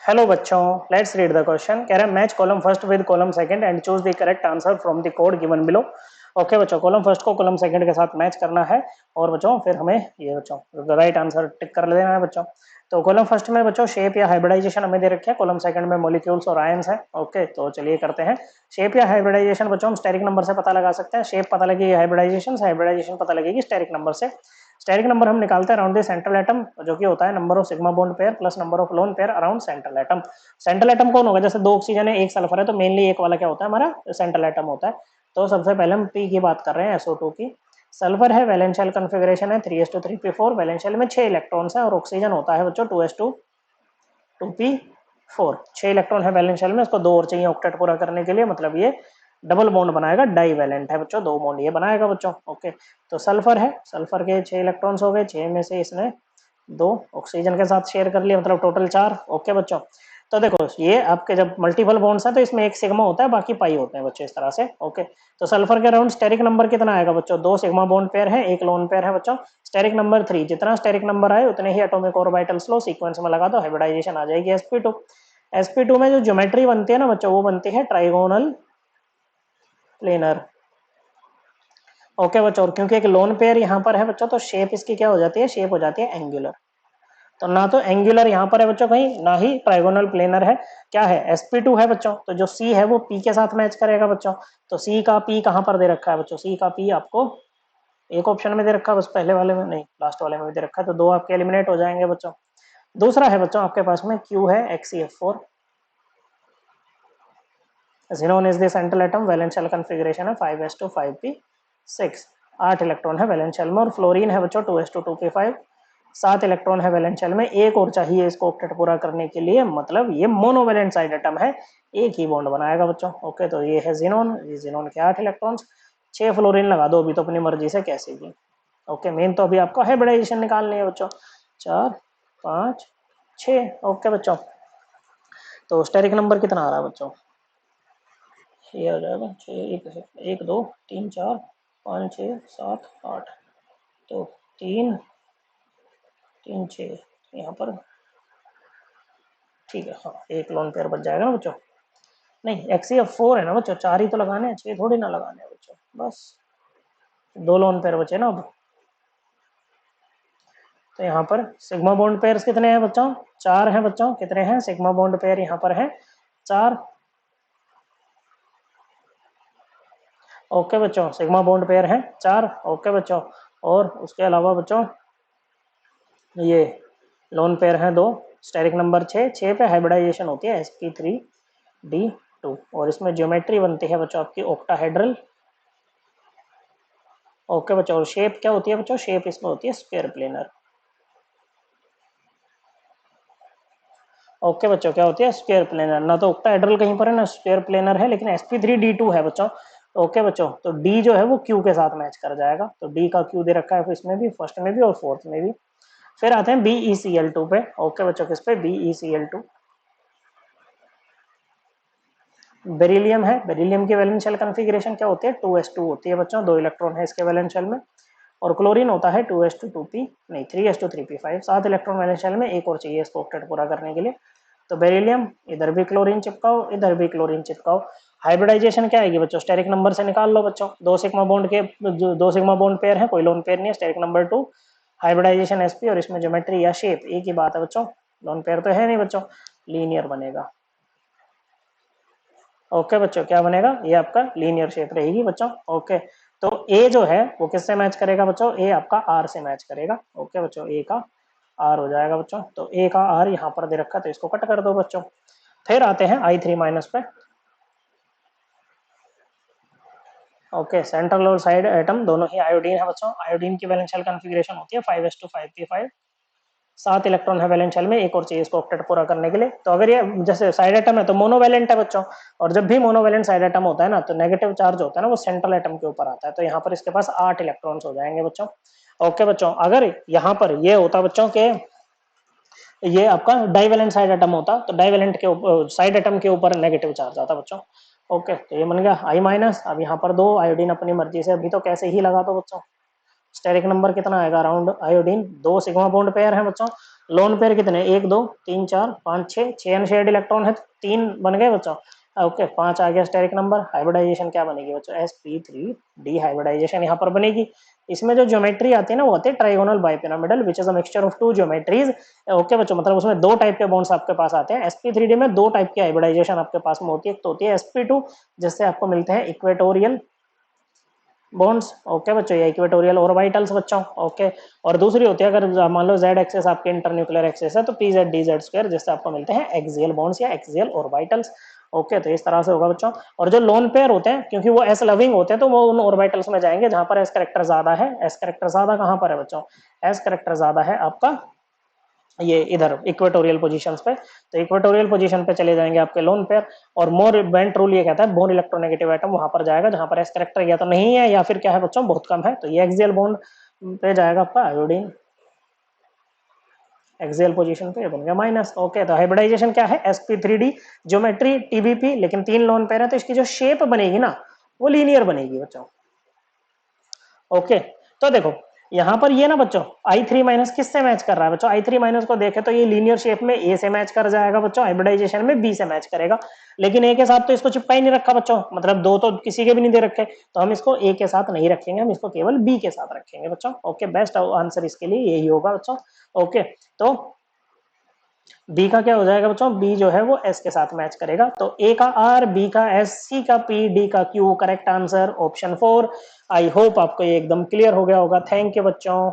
Hello बच्चों, let's read the question. कह रहा है match column first with column second and choose the correct answer from the code given below. Okay बच्चों, column first को column second के साथ match करना है और बच्चों फिर हमें ये बच्चों राइट आंसर टिक कर लेना है बच्चों। तो कॉलम फर्स्ट में बच्चों शेप या हाइब्रिडाइजेशन हमें दे रखे हैं, कॉलम सेकंड में मॉलिक्यूल्स और आयंस है। ओके, तो चलिए करते हैं। शेप या हाइब्रिडाइजेशन बच्चों हम स्टेरिक नंबर से पता लगा सकते हैं। शेप पता लगेगी हाइब्रिडाइजेशन पता लगेगी स्टेरिक नंबर से। स्टेरिक नंबर हम निकालते हैं अराउंड द सेंट्रल एटम, जो कि होता है number of sigma bond pair plus number of lone pair around central atom. Central atom कौन होगा? जैसे दो ऑक्सीजन है एक सल्फर है, तो मेनली एक वाला क्या होता है हमारा सेंट्रल एटम होता है। तो सबसे पहले हम पी की बात कर रहे हैं, SO2 की। सल्फर है, वैलेंशियल कन्फिग्रेशन है 3s2 3p4, वैलेंशियल में 6 इलेक्ट्रॉन्स है और ऑक्सीजन होता है बच्चों 2s2 2p4। 6 इलेक्ट्रॉन है वैलेंशियल में, इसको दो और चाहिए ऑक्टेट पूरा करने के लिए, मतलब ये डबल बॉन्ड बनाएगा, डाई वैलेंट है बच्चों, दो बॉन्ड ये बनाएगा बच्चों। ओके, तो सल्फर है, सल्फर के 6 इलेक्ट्रॉन्स हो गए, 6 में से इसने दो ऑक्सीजन के साथ शेयर कर लिया, मतलब टोटल 4। ओके बच्चों, तो देखो ये आपके जब मल्टीपल बॉन्ड्स हैं तो इसमें एक सिग्मा होता है, बाकी पाई होते हैं बच्चों, इस तरह से। ओके, तो सल्फर के अराउंड स्टेरिक नंबर कितना आएगा बच्चों? दो सिग्मा बॉन्ड पेयर है, एक लोन पेयर है बच्चों। स्टेरिक नंबर 3, जितना स्टेरिक नंबर आए उतने ही एटॉमिक ऑर्बिटल्स लो सीक्वेंस में लगा दो, हाइब्रिडाइजेशन आ जाएगी sp2। sp2 में जो ज्योमेट्री बनती है ना बच्चों, वो बनती है ट्राइगोनल प्लेनर। ओके बच्चों, और क्योंकि एक लोन पेयर यहाँ पर है बच्चों, तो शेप इसकी क्या हो जाती है? शेप हो जाती है एंगुलर। तो ना तो एंगुलर यहाँ पर है बच्चों कहीं, ना ही ट्राइगोनल प्लेनर है। क्या है? sp2 है बच्चों, तो जो c है वो p के साथ मैच करेगा बच्चों। तो c का p कहाँ पर दे रखा है बच्चों? c का p आपको एक ऑप्शन में दे रखा है, बस पहले वाले में नहीं, लास्ट वाले में भी दे रखा है, तो दो आपके एलिमिनेट हो जाएंगे बच्चों। दूसरा है बच्चों आपके पास में q है, XeF4। xenon is the central atom, वैलेंशियल configuration है 5s2 5p6। 8 इलेक्ट्रॉन है वैलेंशियल में, और फ्लोरीन है बच्चों 2s2 2p5। 7 इलेक्ट्रॉन है वैलेंशियल में, एक और चाहिए इसको ऑक्टेट पूरा करने के लिए, मतलब ये मोनोवैलेंट साइड एटम है, एक ही बॉन्ड बनाएगा बच्चों। ओके, तो ये है जीनोन, ये जीनोन के 8 इलेक्ट्रॉन्स। 6 फ्लोरीन लगा दो अभी तो अपनी मर्जी से कैसे भी। ओके, मेन तो अभी आपको हाइब्रिडाइजेशन निकालनी है बच्चों। 4 5 6। ओके बच्चों, तो स्टेरिक नंबर कितना आ रहा है बच्चों? ये हो जाएगा 6, 1 2 3 4 5 6 7 8। तो 3 3 6 यहाँ पर, ठीक है। हाँ, एक लोन पेयर बच जाएगा ना बच्चों। नहीं, XeF4 है ना बच्चों, 4 ही तो लगाने हैं, 6 थोड़ी ना लगाने हैं बच्चों, बस दो लोन पेयर बचे ना अब। तो यहाँ पर सिग्मा बॉन्ड पेयर्स कितने हैं बच्चों? 4 हैं बच्चों। कितने हैं सिग्मा बॉन्ड पेयर यहाँ पर है? 4। ओके बच्चों, सिग्मा बॉन्ड पेयर है 4। ओके बच्चों, और उसके अलावा बच्चों ये लोन पेयर है 2। स्टेरिक नंबर 6, 6 पे हाइब्रिडाइजेशन होती है sp3d2, और इसमें ज्योमेट्री बनती है बच्चों आपकी ऑक्टाहेड्रल। ओके बच्चों, और शेप क्या होती है बच्चों? शेप इसमें होती है स्फीयर प्लेनर। ओके बच्चों, क्या होती है? Sphere planar. ना तो ऑक्टाहेड्रल कहीं पर है ना स्फीयर प्लेनर है, लेकिन sp3d2 है बच्चों। ओके बच्चों, तो d जो है वो q के साथ मैच कर जाएगा, तो d का q दे रखा है इसमें भी, फर्स्ट में भी और फोर्थ में भी। फिर आते हैं BeCl2 पे। ओके बच्चों, किस पे? BeCl2। बेरिलियम है, बेरिलियम की वैलेंशियल कॉन्फ़िगरेशन क्या होती है? 2s2 होती है बच्चों, 2 इलेक्ट्रॉन है इसके वैलेंशियल में। और क्लोरीन होता है 2s2 2p, नहीं 3s2 3p5। 7 इलेक्ट्रॉन वैलेंशियल में, एक और चाहिए इसको ऑक्टेट पूरा करने के लिए। तो बेरिलियम, इधर भी क्लोरीन चिपकाओ, इधर भी क्लोरीन चिपकाओ। हाइब्रिडाइजेशन क्या आएगी बच्चों? स्टेरिक नंबर से निकाल लो बच्चों। दो सिग्मा बॉन्ड के दो सिग्मा बॉन्ड पेयर है, कोई लोन पेयर नहीं है, स्टेरिक नंबर 2। हाइब्रिडाइजेशन sp, और इसमें ज्योमेट्री या शेप एक ही बात है बच्चों, लोन पेयर तो है नहीं बच्चों, लीनियर बनेगा। ओके बच्चों, क्या बनेगा? ये आपका लीनियर शेप रहेगी बच्चों। ओके, तो ए जो है वो किससे मैच करेगा बच्चों? ए आपका आर से मैच करेगा। ओके बच्चों, ए का आर हो जाएगा बच्चों, तो ए का आर यहाँ पर दे रखा है, तो इसको कट कर दो बच्चों। फिर आते हैं I3 माइनस पे। ओके, सेंट्रल और साइड एटम दोनों ही आयोडीन है बच्चों। आयोडीन की वैलेंशियल कॉन्फ़िगरेशन होती है 5s2 5p5। 7 इलेक्ट्रॉन है वैलेंशियल में, एक और चाहिए इसको ऑक्टेट पूरा करने के लिए। तो अगर ये जैसे साइड एटम है तो मोनोवैलेंट है बच्चों, और जब भी मोनोवैलेंट साइड एटम होता है ना, तो नेगेटिव चार्ज होता है ना वो सेंट्रल एटम के ऊपर आता है, तो यहाँ पर इसके पास 8 इलेक्ट्रॉन्स हो जाएंगे बच्चों। ओके बच्चों, अगर यहाँ पर ये होता बच्चों के ये आपका डाइवेलेंट साइड एटम होता, तो डाइवेलेंट के साइड एटम के ऊपर नेगेटिव चार्ज आता बच्चों। ओके, तो ये बन गया I माइनस। अब यहाँ पर दो आयोडीन अपनी मर्जी से अभी तो कैसे ही लगा दो बच्चों। स्टेरिक नंबर कितना आएगा? Around iodine 2 sigma bond pair है बच्चों, लोन पेयर कितने, 1 2 3 4 5 6, 6 अनशेयर्ड इलेक्ट्रॉन है तो 3 बन गए बच्चों। ओके 5 आ गया स्टेरिक नंबर। हाइब्रिडाइजेशन क्या बनेगी बच्चों, sp3d हाइब्रिडाइजेशन यहाँ पर बनेगी। इसमें जो ज्योमेट्री आती है ना वो आती है trigonal bipyramidal which is a mixture of two geometries. Okay बच्चों, मतलब उसमें दो टाइप के बॉन्ड्स आपके पास आते हैं। sp3d में दो टाइप की हाइब्रिडाइजेशन आपके पास में होती है। एक तो होती है sp2 जिससे आपको मिलते हैं इक्वेटोरियल बॉन्ड्स। ओके बच्चों, ये इक्वेटोरियल ऑर्बिटल्स बच्चों। ओके, और दूसरी होती है अगर मान लो जेड एक्सेस आपके इंटरन्यूक्लियर एक्सेस है तो P Z D Z square जिससे आपको मिलते हैं एक्सियल बॉन्ड्स या एक्सियल ऑर्बिटल्स। ओके, तो इस तरह से होगा बच्चों। और जो लोन पेयर होते हैं क्योंकि वो एस लविंग होते हैं तो वो उन ऑर्बिटल्स में जाएंगे जहां पर एस करेक्टर ज्यादा है। एस करेक्टर ज्यादा कहां पर है बच्चों, एस करेक्टर ज्यादा है आपका ये इधर इक्वेटोरियल पोजीशंस पे। तो इक्वेटोरियल पोजीशन पे चले जाएंगे आपके लोन पेयर। और मोर बेंट रूल ये कहता है बोन इलेक्ट्रोनेगेटिव एटम वहां पर जाएगा जहां पर एस करेक्टर या तो नहीं है या फिर क्या है बच्चों बहुत कम है, तो ये एक्सियल बॉन्ड पे जाएगा आपका आयोडीन। एक्सियल पोजीशन पे बन गया माइनस। ओके, तो हाइब्रिडाइजेशन क्या है, sp3d ज्योमेट्री टीबीपी, लेकिन 3 लोन पेयर है तो इसकी जो शेप बनेगी ना वो लीनियर बनेगी बच्चों। ओके, तो देखो यहाँ पर ये ना बच्चों I3 माइनस किससे मैच कर रहा है बच्चों, I3 माइनस को देखे तो ये लीनियर शेप में A से मैच कर जाएगा बच्चों, हाइब्रिडाइजेशन में B से मैच करेगा। लेकिन A के साथ तो इसको चिपका ही नहीं रखा बच्चों, मतलब दो तो किसी के भी नहीं दे रखे, तो हम इसको A के साथ नहीं रखेंगे, हम इसको केवल B के साथ रखेंगे बच्चों। ओके, बेस्ट आंसर इसके लिए यही होगा बच्चों। ओके, तो बी का क्या हो जाएगा बच्चों, बी जो है वो एस के साथ मैच करेगा। तो ए का आर, बी का एस, सी का पी, डी का Q, correct answer option 4। I hope आपको ये एकदम क्लियर हो गया होगा। थैंक यू बच्चों।